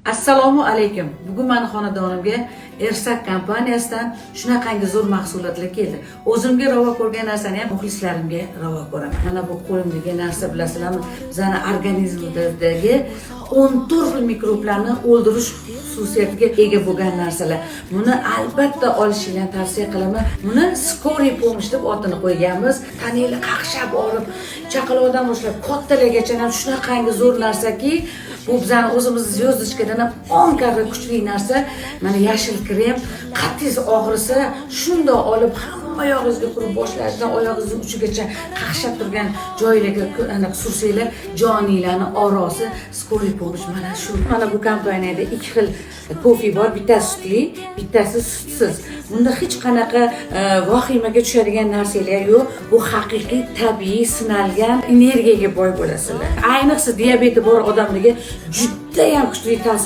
Assalomu alaykum. Bugun meni xonadonimga Ersak kompaniyasidan shunaqangi zo'r mahsulotlar keldi. O'zimga ravo ko'rgan narsani ham muxlislarimga ravo ko'raman. Mana bu qo'limdagi narsa bilasizlarmi? Bizning organizmimizdagi 14 xil mikroblarni o'ldirish xususiyatiga ega bo'lgan narsalar. Buni albatta olishinglarni tavsiya qilaman. Buni Skoriy pomosh deb otini qo'yganmiz. Tananglar qaqshab olib, chaqaloqdan boshlab kattalargacha ham shunaqangi zo'r narsaki, bu bizning o'zimiz звездочкаdan ham 10 karra kuchli narsa. Mana yashil krem, qattiq og'risa shundoq olib hamma oyog'ingizga qurib boshlardan oyog'ingizning uchigacha qaqshab turgan joylarga aniq sursanglar, joninglarni orosi Skoriy pomosh mana shu. Mana bu kompaniyada 2 xil kofe bor, bittasi sutli, bittasi sutsiz. Bunda hech qanaqa vahimaga tushadigan narsalar yo'q. Bu haqiqiy, tabiiy, sinalgan energiyaga boy bo'lasizlar. Ayniqsa diabeti bor odamlarga juda ham kuchli ta'sir